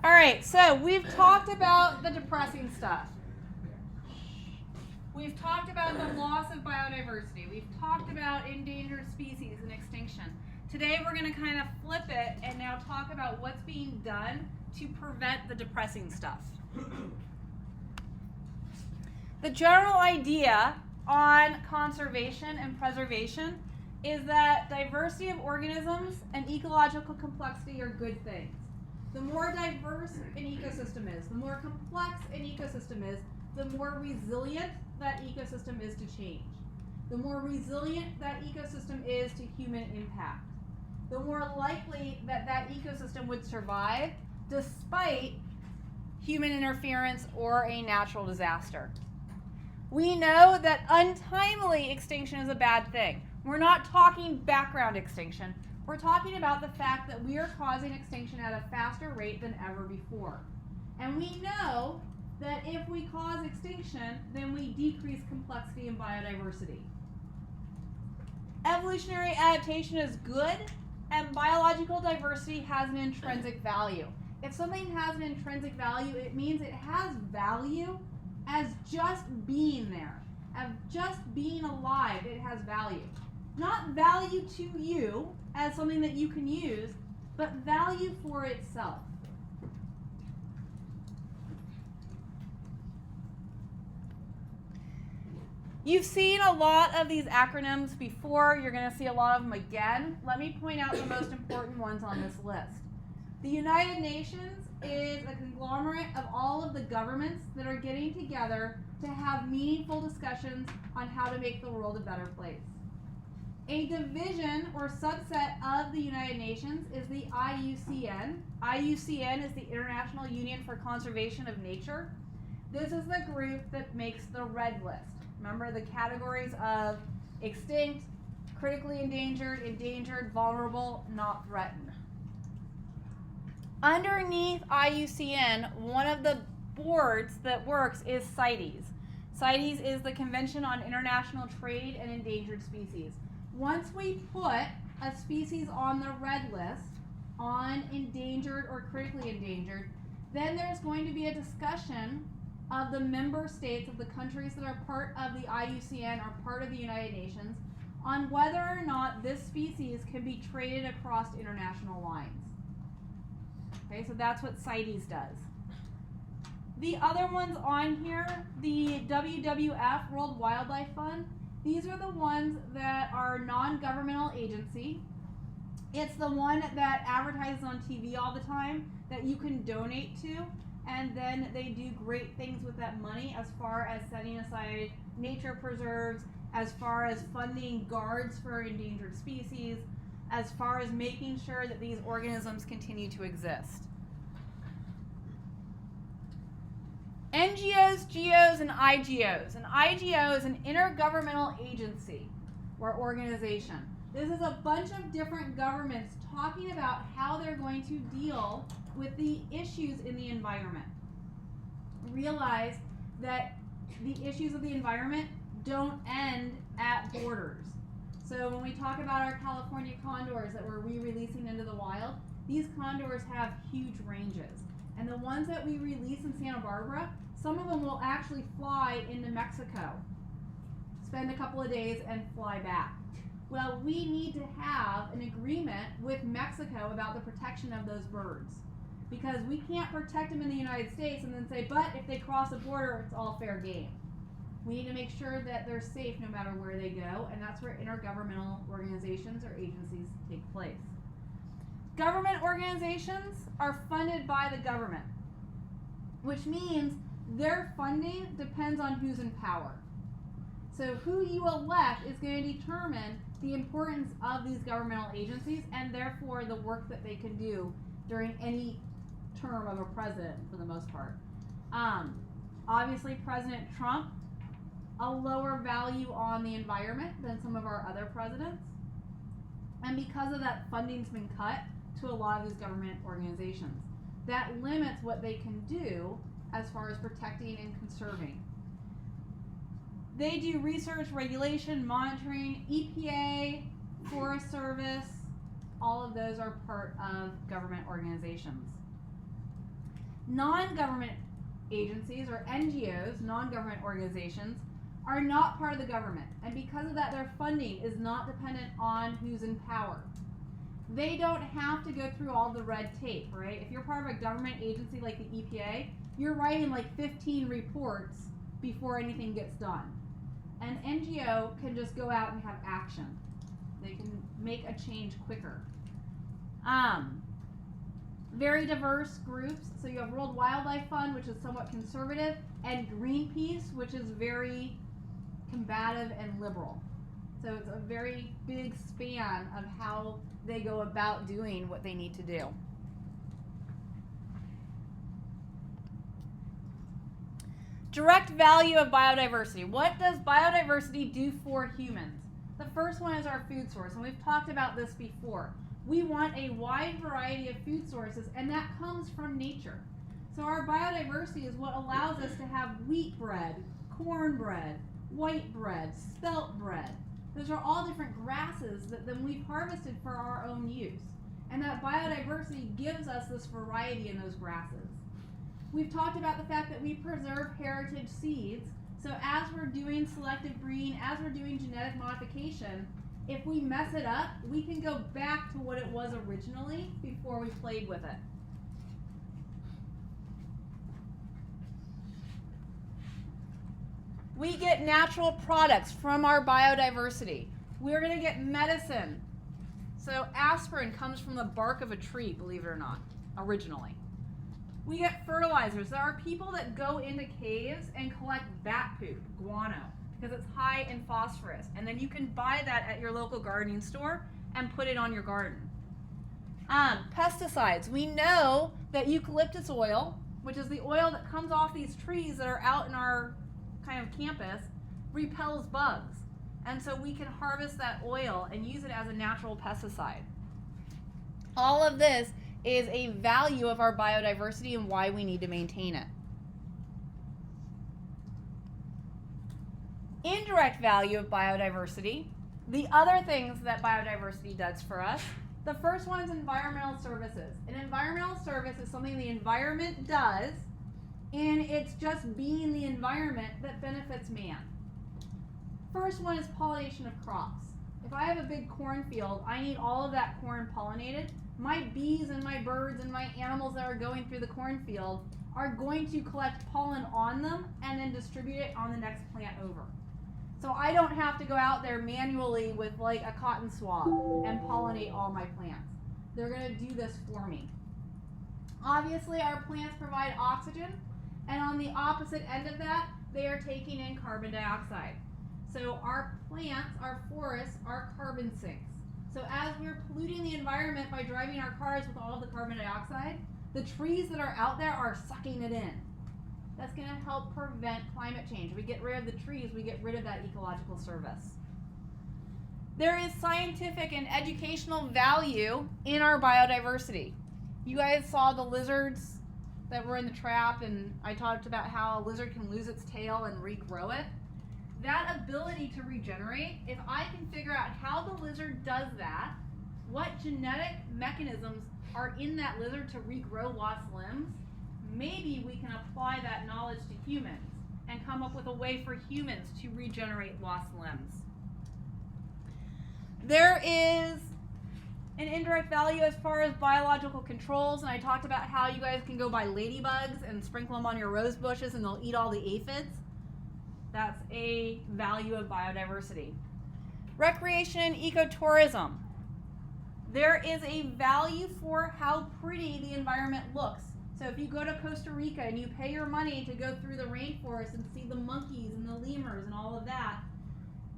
All right, so we've talked about the depressing stuff. We've talked about the loss of biodiversity. We've talked about endangered species and extinction. Today we're going to kind of flip it and now talk about what's being done to prevent the depressing stuff. The general idea on conservation and preservation is that diversity of organisms and ecological complexity are good things. The more diverse an ecosystem is, the more complex an ecosystem is, the more resilient that ecosystem is to change. The more resilient that ecosystem is to human impact. The more likely that that ecosystem would survive despite human interference or a natural disaster. We know that untimely extinction is a bad thing. We're not talking background extinction. We're talking about the fact that we are causing extinction at a faster rate than ever before. And we know that if we cause extinction, then we decrease complexity and biodiversity. Evolutionary adaptation is good, and biological diversity has an intrinsic value. If something has an intrinsic value, it means it has value as just being there. As just being alive, it has value. Not value to you as something that you can use, but value for itself. You've seen a lot of these acronyms before. You're going to see a lot of them again. Let me point out the most important ones on this list. The United Nations is a conglomerate of all of the governments that are getting together to have meaningful discussions on how to make the world a better place. A division or subset of the United Nations is the IUCN. IUCN is the International Union for Conservation of Nature. This is the group that makes the red list. Remember the categories of extinct, critically endangered, vulnerable, not threatened. Underneath IUCN, one of the boards that works is CITES. CITES is the Convention on International Trade and Endangered Species. Once we put a species on the red list, on endangered or critically endangered, then there's going to be a discussion of the member states of the countries that are part of the IUCN or part of the United Nations on whether or not this species can be traded across international lines. Okay, so that's what CITES does. The other ones on here, the WWF, World Wildlife Fund, these are the ones that are non-governmental agency. It's the one that advertises on TV all the time that you can donate to, and then they do great things with that money as far as setting aside nature preserves, as far as funding guards for endangered species, as far as making sure that these organisms continue to exist. NGOs, GOs, and IGOs. An IGO is an intergovernmental agency or organization. This is a bunch of different governments talking about how they're going to deal with the issues in the environment. Realize that the issues of the environment don't end at borders. So when we talk about our California condors that we're re-releasing into the wild, these condors have huge ranges. And the ones that we release in Santa Barbara, some of them will actually fly into Mexico, spend a couple of days, and fly back. Well, we need to have an agreement with Mexico about the protection of those birds, because we can't protect them in the United States and then say, but if they cross the border, it's all fair game. We need to make sure that they're safe no matter where they go, and that's where intergovernmental organizations or agencies take place. Government organizations are funded by the government, which means their funding depends on who's in power. So who you elect is going to determine the importance of these governmental agencies and therefore the work that they can do during any term of a president for the most part. Obviously President Trump, a lower value on the environment than some of our other presidents. And because of that, funding's been cut to a lot of these government organizations. That limits what they can do as far as protecting and conserving. They do research, regulation, monitoring, EPA, Forest Service, all of those are part of government organizations. Non-government agencies, or NGOs, non-government organizations, are not part of the government, and because of that, their funding is not dependent on who's in power. They don't have to go through all the red tape, right? If you're part of a government agency like the EPA, you're writing like 15 reports before anything gets done. An NGO can just go out and have action. They can make a change quicker. Very diverse groups. So you have World Wildlife Fund, which is somewhat conservative, and Greenpeace, which is very combative and liberal. So it's a very big span of how they go about doing what they need to do. Direct value of biodiversity. What does biodiversity do for humans? The first one is our food source, and we've talked about this before. We want a wide variety of food sources, and that comes from nature. So our biodiversity is what allows us to have wheat bread, corn bread, white bread, spelt bread. Those are all different grasses that then we've harvested for our own use. And that biodiversity gives us this variety in those grasses. We've talked about the fact that we preserve heritage seeds. So as we're doing selective breeding, as we're doing genetic modification, if we mess it up, we can go back to what it was originally before we played with it. We get natural products from our biodiversity. We're going to get medicine. So aspirin comes from the bark of a tree, believe it or not, originally. We get fertilizers. There are people that go into caves and collect bat poop, guano, because it's high in phosphorus. And then you can buy that at your local gardening store and put it on your garden. Pesticides. We know that eucalyptus oil, which is the oil that comes off these trees that are out in our kind of campus, repels bugs. And so we can harvest that oil and use it as a natural pesticide. All of this is a value of our biodiversity and why we need to maintain it. Indirect value of biodiversity, the other things that biodiversity does for us. The first one is environmental services. An environmental service is something the environment does, and it's just being the environment that benefits man. First one is pollination of crops. If I have a big cornfield, I need all of that corn pollinated. My bees and my birds and my animals that are going through the cornfield are going to collect pollen on them and then distribute it on the next plant over. So I don't have to go out there manually with like a cotton swab and pollinate all my plants. They're going to do this for me. Obviously, our plants provide oxygen, and on the opposite end of that, they are taking in carbon dioxide. So our plants, our forests, are carbon sinks. So as we're polluting the environment by driving our cars with all of the carbon dioxide, the trees that are out there are sucking it in. That's going to help prevent climate change. We get rid of the trees, we get rid of that ecological service. There is scientific and educational value in our biodiversity. You guys saw the lizards that were in the trap, and I talked about how a lizard can lose its tail and regrow it. That ability to regenerate, if I can figure out how the lizard does that, what genetic mechanisms are in that lizard to regrow lost limbs, maybe we can apply that knowledge to humans and come up with a way for humans to regenerate lost limbs. There is an indirect value as far as biological controls, and I talked about how you guys can go buy ladybugs and sprinkle them on your rose bushes and they'll eat all the aphids. That's a value of biodiversity. Recreation and ecotourism. There is a value for how pretty the environment looks. So if you go to Costa Rica and you pay your money to go through the rainforest and see the monkeys and the lemurs and all of that,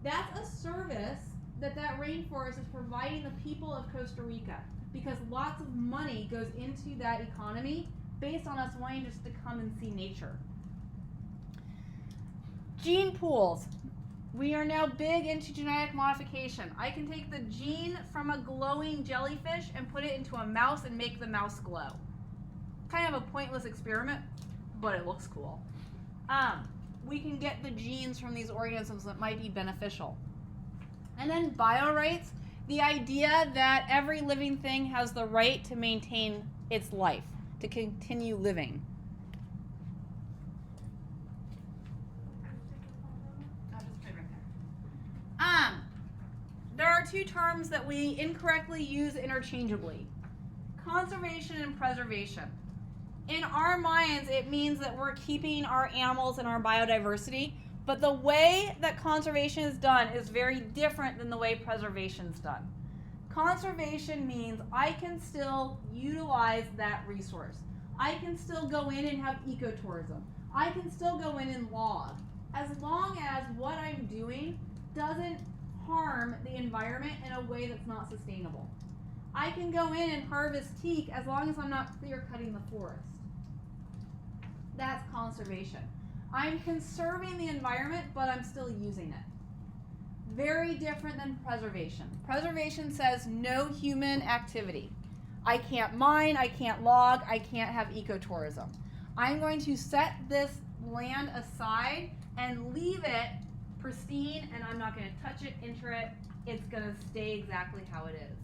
that's a service that rainforest is providing the people of Costa Rica, because lots of money goes into that economy based on us wanting just to come and see nature. Gene pools. We are now big into genetic modification. I can take the gene from a glowing jellyfish and put it into a mouse and make the mouse glow. Kind of a pointless experiment, but it looks cool. We can get the genes from these organisms that might be beneficial. And then biorights, the idea that every living thing has the right to maintain its life, to continue living. two terms that we incorrectly use interchangeably: conservation and preservation. In our minds, it means that we're keeping our animals and our biodiversity, but the way that conservation is done is very different than the way preservation is done. Conservation means I can still utilize that resource. I can still go in and have ecotourism. I can still go in and log, as long as what I'm doing doesn't harm the environment in a way that's not sustainable. I can go in and harvest teak as long as I'm not clear cutting the forest. That's conservation. I'm conserving the environment, but I'm still using it. Very different than preservation. Preservation says no human activity. I can't mine, I can't log, I can't have ecotourism. I'm going to set this land aside and leave it pristine, and I'm not going to touch it, enter it. It's going to stay exactly how it is.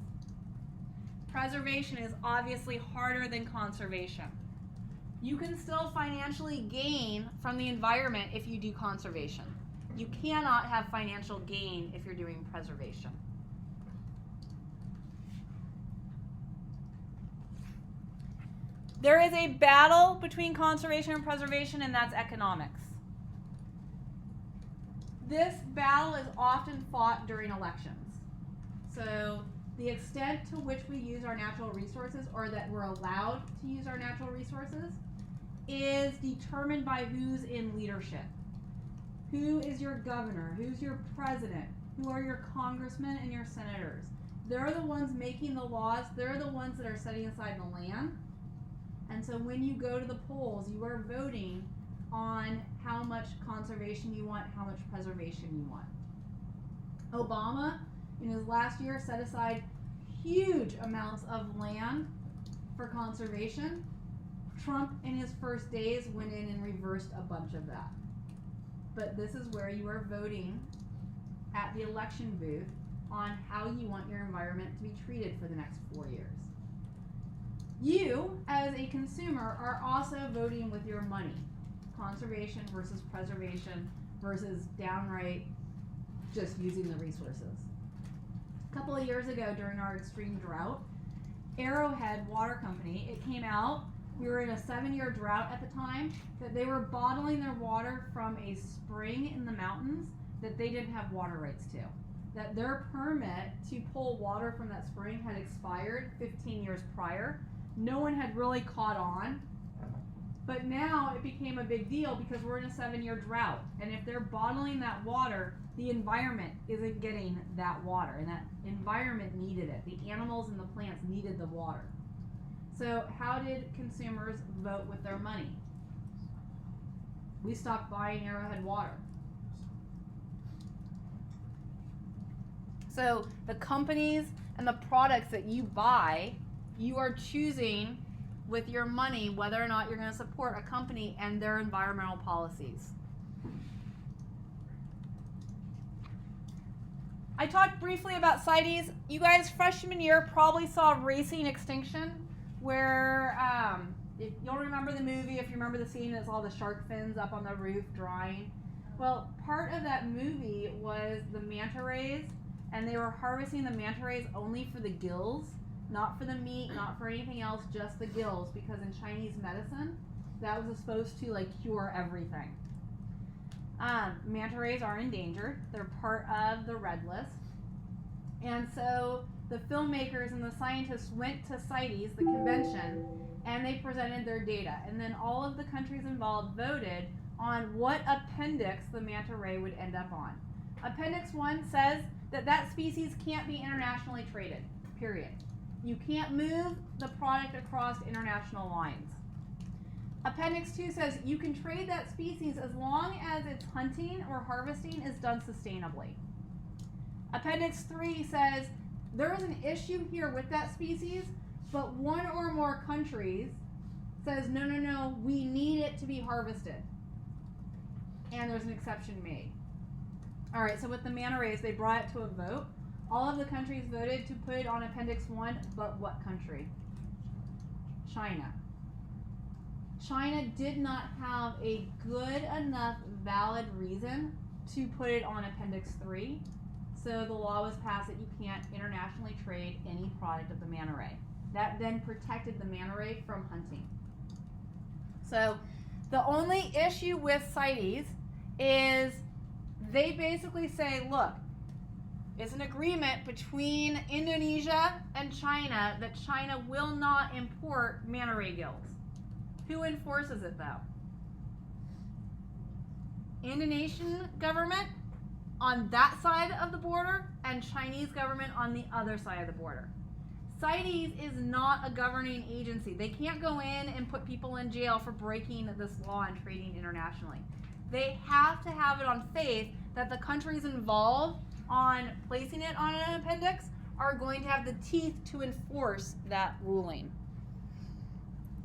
Preservation is obviously harder than conservation. You can still financially gain from the environment if you do conservation. You cannot have financial gain if you're doing preservation. There is a battle between conservation and preservation, and that's economics. This battle is often fought during elections. So the extent to which we use our natural resources, or that we're allowed to use our natural resources, is determined by who's in leadership. Who is your governor? Who's your president? Who are your congressmen and your senators? They're the ones making the laws. They're the ones that are setting aside the land. And so when you go to the polls, you are voting on how much conservation you want, how much preservation you want. Obama, in his last year, set aside huge amounts of land for conservation. Trump, in his first days, went in and reversed a bunch of that. But this is where you are voting at the election booth on how you want your environment to be treated for the next 4 years. You, as a consumer, are also voting with your money. Conservation versus preservation versus downright just using the resources. A couple of years ago, during our extreme drought, Arrowhead Water Company, it came out, we were in a 7-year drought at the time, that they were bottling their water from a spring in the mountains that they didn't have water rights to. That their permit to pull water from that spring had expired 15 years prior. No one had really caught on, but now it became a big deal because we're in a 7-year drought, and if they're bottling that water, the environment isn't getting that water, and that environment needed it. The animals and the plants needed the water. So how did consumers vote with their money? We stopped buying Arrowhead water. So the companies and the products that you buy, you are choosing with your money whether or not you're going to support a company and their environmental policies. I talked briefly about CITES. You guys, freshman year, probably saw Racing Extinction, where if you'll remember the movie, if you remember the scene, it's all the shark fins up on the roof drying. Well, part of that movie was the manta rays, and they were harvesting the manta rays only for the gills, not for the meat, not for anything else, just the gills, because in Chinese medicine, that was supposed to cure everything. Manta rays are endangered. They're part of the red list. And so the filmmakers and the scientists went to CITES, the convention, and they presented their data. And then all of the countries involved voted on what appendix the manta ray would end up on. Appendix 1 says that that species can't be internationally traded, period. You can't move the product across international lines. Appendix 2 says you can trade that species as long as its hunting or harvesting is done sustainably. Appendix 3 says there is an issue here with that species, but one or more countries says, no, we need it to be harvested. And there's an exception made. All right, so with the manta rays, they brought it to a vote. All of the countries voted to put it on Appendix 1, but what country? China. China did not have a good enough valid reason to put it on Appendix 3, So the law was passed that you can't internationally trade any product of the manta ray. That then protected the manta ray from hunting. So the only issue with CITES is they basically say, look, it's an agreement between Indonesia and China that China will not import manta ray gills. Who enforces it though? Indonesian government on that side of the border and Chinese government on the other side of the border. CITES is not a governing agency. They can't go in and put people in jail for breaking this law and trading internationally. They have to have it on faith that the countries involved on placing it on an appendix are going to have the teeth to enforce that ruling.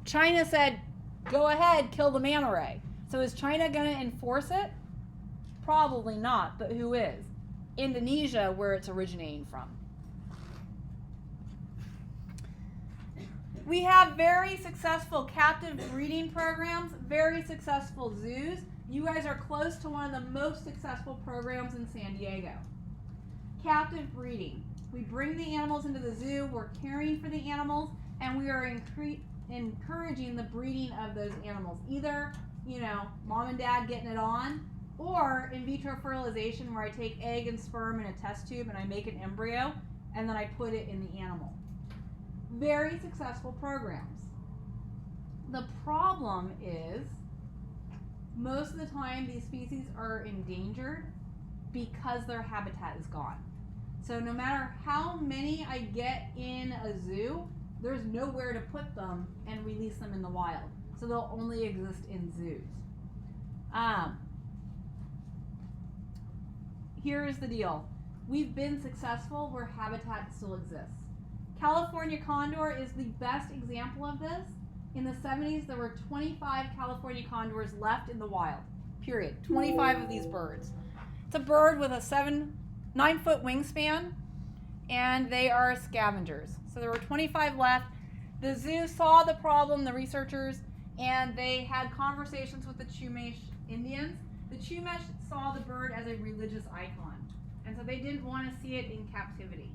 China said, go ahead, kill the manta ray. So is China going to enforce it? Probably not, but who is? Indonesia, where it's originating from. We have very successful captive breeding programs, very successful zoos. You guys are close to one of the most successful programs in San Diego. Captive breeding. We bring the animals into the zoo, we're caring for the animals, and we are encouraging the breeding of those animals. Either, mom and dad getting it on, or in vitro fertilization where I take egg and sperm in a test tube and I make an embryo and then I put it in the animal. Very successful programs. The problem is most of the time these species are endangered because their habitat is gone. So no matter how many I get in a zoo, there's nowhere to put them and release them in the wild. So they'll only exist in zoos. Here's the deal. We've been successful where habitat still exists. California condor is the best example of this. In the 70s, there were 25 California condors left in the wild, period. 25 of these birds. It's a bird with a 9-foot wingspan, and they are scavengers. So there were 25 left. The zoo saw the problem, the researchers, and they had conversations with the Chumash Indians. The Chumash saw the bird as a religious icon, and so they didn't want to see it in captivity.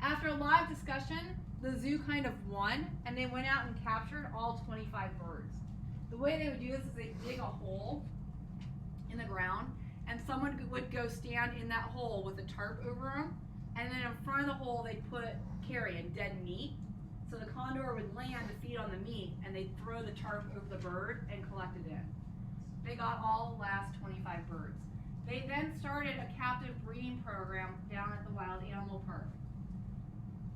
After a lot of discussion, the zoo kind of won, and they went out and captured all 25 birds. The way they would do this is they'd dig a hole in the ground, and someone would go stand in that hole with a tarp over them, and then in front of the hole they'd put carrion, dead meat. So the condor would land to feed on the meat, and they'd throw the tarp over the bird and collect it in. They got all the last 25 birds. They then started a captive breeding program down at the Wild Animal Park.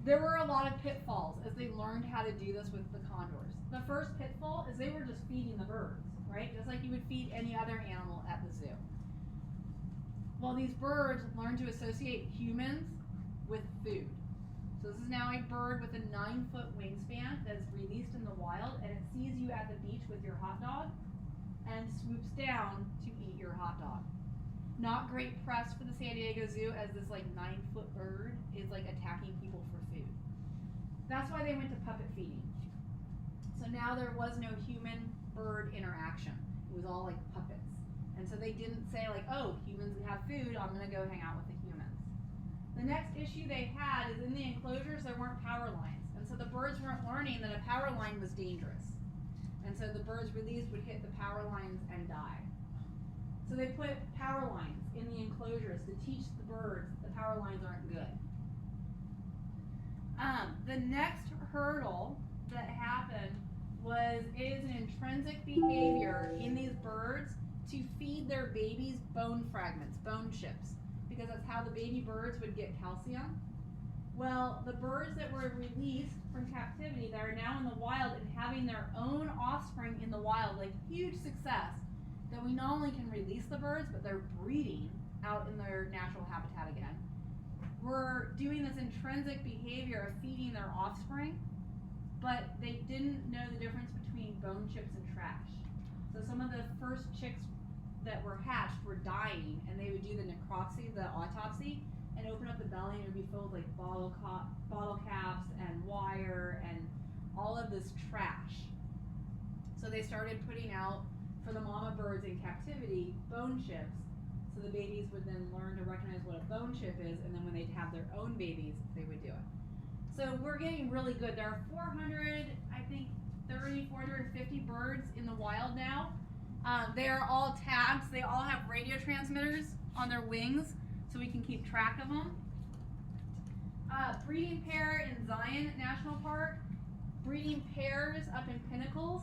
There were a lot of pitfalls as they learned how to do this with the condors. The first pitfall is they were just feeding the birds, right? Just like you would feed any other animal at the zoo. Well, these birds learn to associate humans with food. So this is now a bird with a 9-foot wingspan that is released in the wild, and it sees you at the beach with your hot dog and swoops down to eat your hot dog. Not great press for the San Diego Zoo as this 9-foot bird is attacking people for food. That's why they went to puppet feeding. So now there was no human-bird interaction. It was all puppets. And so they didn't say oh, humans have food, I'm gonna go hang out with the humans. The next issue they had is in the enclosures there weren't power lines. And so the birds weren't learning that a power line was dangerous. And so the birds released would hit the power lines and die. So they put power lines in the enclosures to teach the birds the power lines aren't good. The next hurdle that happened was it is an intrinsic behavior in these birds to feed their babies bone fragments, bone chips, because that's how the baby birds would get calcium. Well, the birds that were released from captivity that are now in the wild and having their own offspring in the wild, huge success, that we not only can release the birds, but they're breeding out in their natural habitat again. We're doing this intrinsic behavior of feeding their offspring, but they didn't know the difference between bone chips and trash. So some of the first chicks that were hatched were dying, and they would do the necropsy, the autopsy, and open up the belly, and it would be filled with bottle caps and wire and all of this trash. So they started putting out, for the mama birds in captivity, bone chips, So the babies would then learn to recognize what a bone chip is, and then when they'd have their own babies, they would do it. So we're getting really good. There are 450 birds in the wild now. They are all tagged. They all have radio transmitters on their wings, so we can keep track of them. Breeding pair in Zion National Park. Breeding pairs up in pinnacles.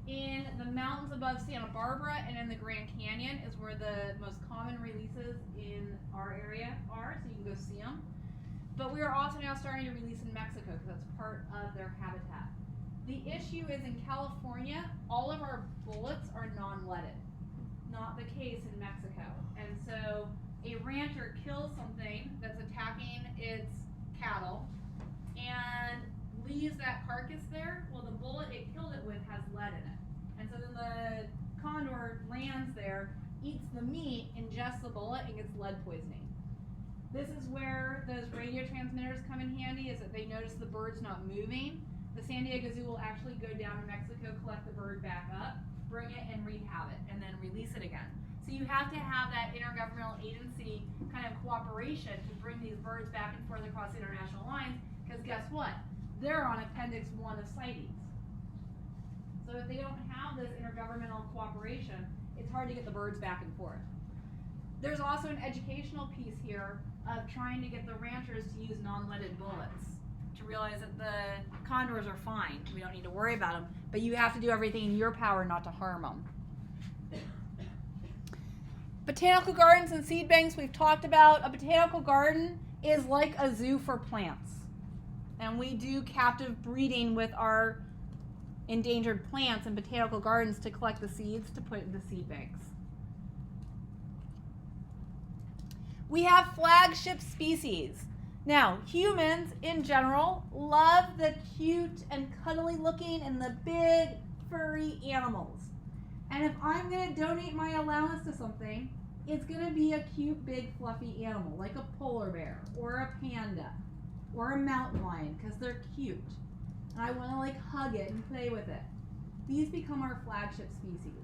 In the mountains above Santa Barbara and in the Grand Canyon is where the most common releases in our area are, so you can go see them. But we are also now starting to release in Mexico because that's part of their habitat. The issue is in California, all of our bullets are non-leaded. Not the case in Mexico. And so a rancher kills something that's attacking its cattle and leaves that carcass there. Well, the bullet it killed it with has lead in it. And so then the condor lands there, eats the meat, ingests the bullet, and gets lead poisoning. This is where those radio transmitters come in handy, is that they notice the bird's not moving. The San Diego Zoo will actually go down to Mexico, collect the bird back up, bring it and rehab it, and then release it again. So you have to have that intergovernmental agency kind of cooperation to bring these birds back and forth across international lines, because guess what? They're on Appendix 1 of CITES. So if they don't have this intergovernmental cooperation, it's hard to get the birds back and forth. There's also an educational piece here of trying to get the ranchers to use non-leaded bullets, to realize that the condors are fine. We don't need to worry about them, but you have to do everything in your power not to harm them. Botanical gardens and seed banks we've talked about. A botanical garden is like a zoo for plants. And we do captive breeding with our endangered plants in botanical gardens to collect the seeds to put into seed banks. We have flagship species. Now, humans in general love the cute and cuddly looking and the big furry animals. And if I'm going to donate my allowance to something, it's going to be a cute, big, fluffy animal, like a polar bear or a panda or a mountain lion, because they're cute. And I want to like hug it and play with it. These become our flagship species.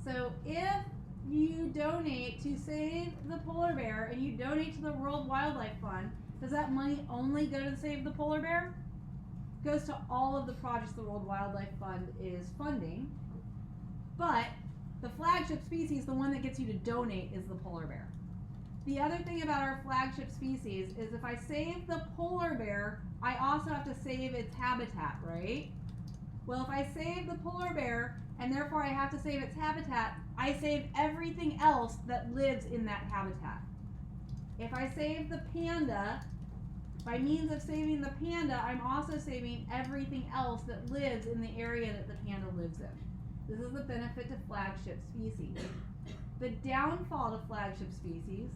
So if you donate to save the polar bear and you donate to the World Wildlife Fund, does that money only go to save the polar bear? It goes to all of the projects the World Wildlife Fund is funding. But the flagship species, the one that gets you to donate, is the polar bear. The other thing about our flagship species is if I save the polar bear, I also have to save its habitat, right? Well, if I save the polar bear, and therefore I have to save its habitat, I save everything else that lives in that habitat. If I save the panda, by means of saving the panda, I'm also saving everything else that lives in the area that the panda lives in. This is the benefit to flagship species. The downfall to flagship species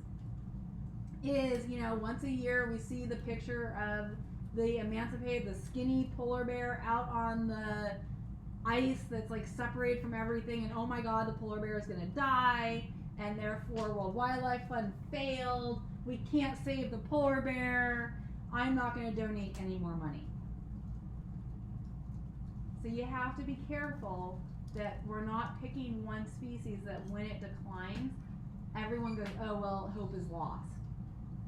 is, once a year we see the picture of the emancipated, the skinny polar bear out on the ice that's like separated from everything, and oh my god, the polar bear is going to die, and therefore World Wildlife Fund failed. We can't save the polar bear. I'm not going to donate any more money. So you have to be careful that we're not picking one species that when it declines, everyone goes, oh, well, hope is lost,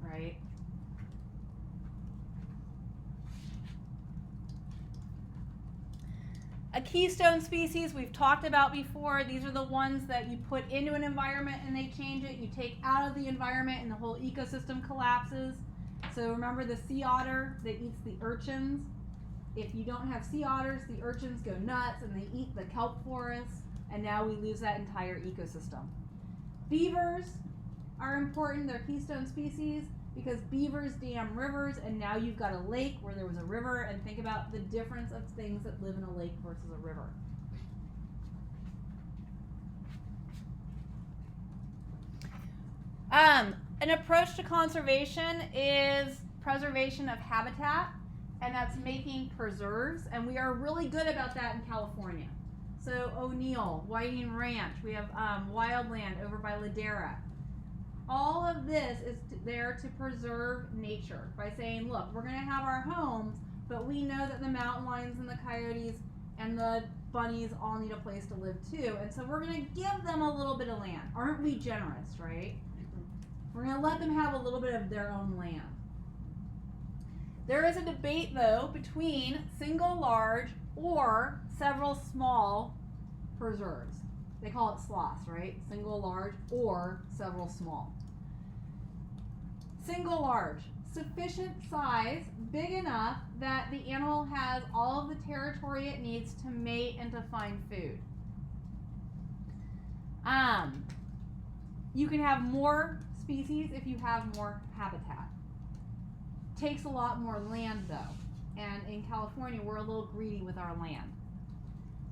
right? A keystone species we've talked about before. These are the ones that you put into an environment and they change it. You take out of the environment and the whole ecosystem collapses. So remember the sea otter that eats the urchins. If you don't have sea otters, the urchins go nuts and they eat the kelp forests, and now we lose that entire ecosystem. Beavers are important. They're keystone species because beavers dam rivers, and now you've got a lake where there was a river, and think about the difference of things that live in a lake versus a river. An approach to conservation is preservation of habitat, and that's making preserves, and we are really good about that in California. So O'Neill, Whiting Ranch, we have wildland over by Ladera. All of this is there to preserve nature by saying, look, we're going to have our homes, but we know that the mountain lions and the coyotes and the bunnies all need a place to live too, and so we're going to give them a little bit of land. Aren't we generous, right? We're going to let them have a little bit of their own land. There is a debate, though, between single large or several small preserves. They call it SLOS, right? Single large or several small. Single large, sufficient size, big enough that the animal has all of the territory it needs to mate and to find food. You can have more species if you have more habitat. Takes a lot more land though, and in California we're a little greedy with our land.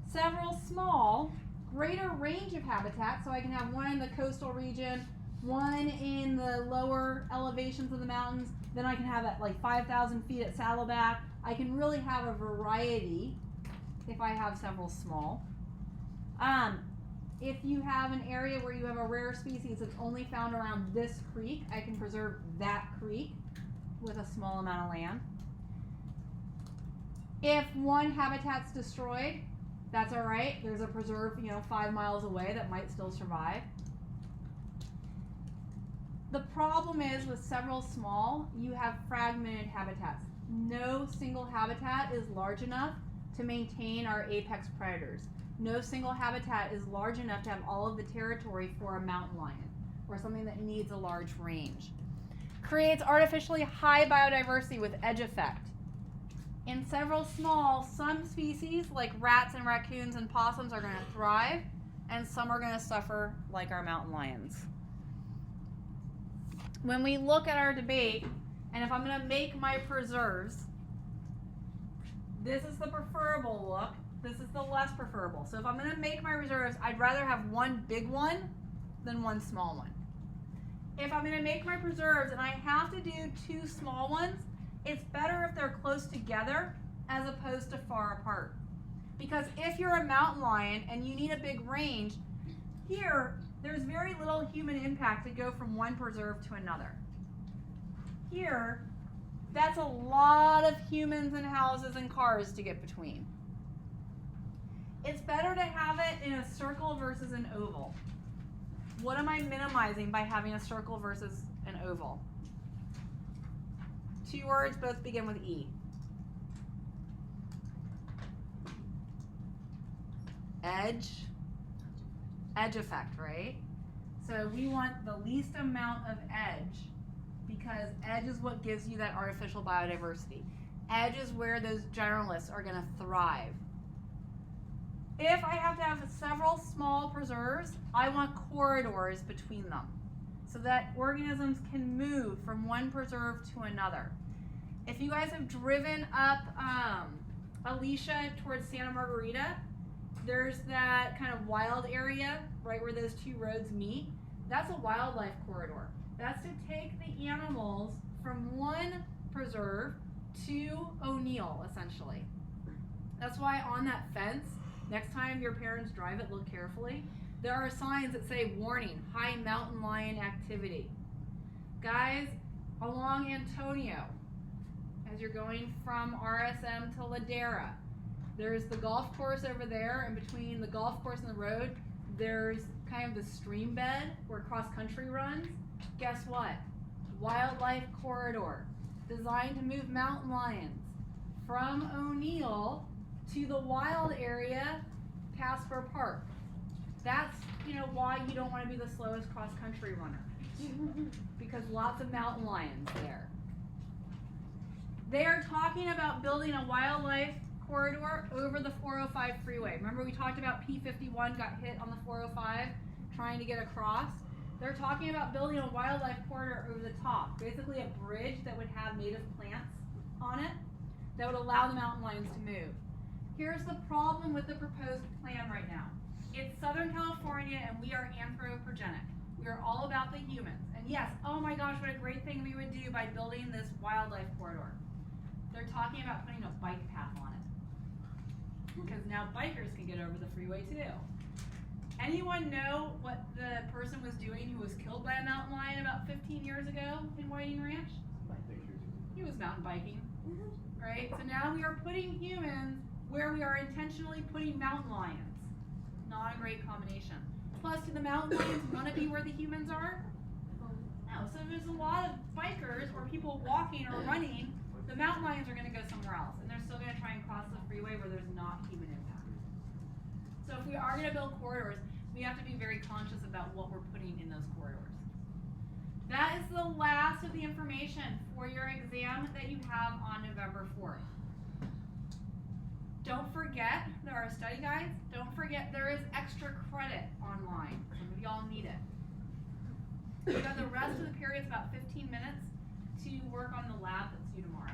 Several small, greater range of habitat, so I can have one in the coastal region, one in the lower elevations of the mountains, then I can have at like 5,000 feet at Saddleback. I can really have a variety if I have several small. If you have an area where you have a rare species that's only found around this creek, I can preserve that creek with a small amount of land. If one habitat's destroyed, that's all right. There's a preserve, 5 miles away that might still survive. The problem is with several small, you have fragmented habitats. No single habitat is large enough to maintain our apex predators. No single habitat is large enough to have all of the territory for a mountain lion or something that needs a large range. Creates artificially high biodiversity with edge effect. In several small, some species like rats and raccoons and possums are going to thrive, and some are going to suffer like our mountain lions. When we look at our debate, and if I'm going to make my preserves, this is the preferable look, this is the less preferable. So if I'm going to make my reserves, I'd rather have one big one than one small one. If I'm going to make my preserves and I have to do 2 small ones, it's better if they're close together as opposed to far apart. Because if you're a mountain lion and you need a big range, here there's very little human impact to go from one preserve to another. Here, that's a lot of humans and houses and cars to get between. It's better to have it in a circle versus an oval. What am I minimizing by having a circle versus an oval? 2 words, both begin with E. Edge. Edge effect, right? So we want the least amount of edge because edge is what gives you that artificial biodiversity. Edge is where those generalists are going to thrive. If I have to have several small preserves, I want corridors between them so that organisms can move from one preserve to another. If you guys have driven up Alicia towards Santa Margarita, there's that kind of wild area right where those 2 roads meet. That's a wildlife corridor. That's to take the animals from one preserve to O'Neill, essentially. That's why on that fence, next time your parents drive it, look carefully. There are signs that say, warning, high mountain lion activity. Guys, along Antonio, as you're going from RSM to Ladera, there's the golf course over there, and between the golf course and the road, there's kind of the stream bed where cross-country runs. Guess what? Wildlife corridor designed to move mountain lions from O'Neill to the wild area past Burr Park. That's why you don't want to be the slowest cross-country runner because lots of mountain lions there. They are talking about building a wildlife corridor over the 405 freeway. Remember we talked about P51 got hit on the 405 trying to get across? They're talking about building a wildlife corridor over the top, basically a bridge that would have native plants on it that would allow the mountain lions to move. Here's the problem with the proposed plan right now. It's Southern California and we are anthropogenic. We are all about the humans. And yes, oh my gosh, what a great thing we would do by building this wildlife corridor. They're talking about putting a bike path on it. Because now bikers can get over the freeway too. Anyone know what the person was doing who was killed by a mountain lion about 15 years ago in Whiting Ranch? He was mountain biking, right? So now we are putting humans where we are intentionally putting mountain lions. Not a great combination. Plus, do the mountain lions want to be where the humans are? No, so there's a lot of bikers or people walking or running, the mountain lions are going to go somewhere else, and they're still going to try and cross the freeway where there's not human impact. So if we are going to build corridors, we have to be very conscious about what we're putting in those corridors. That is the last of the information for your exam that you have on November 4th. Don't forget, there are study guides. Don't forget there is extra credit online. Some of y'all need it. You have the rest of the period, it's about 15 minutes, to work on the lab that's due tomorrow.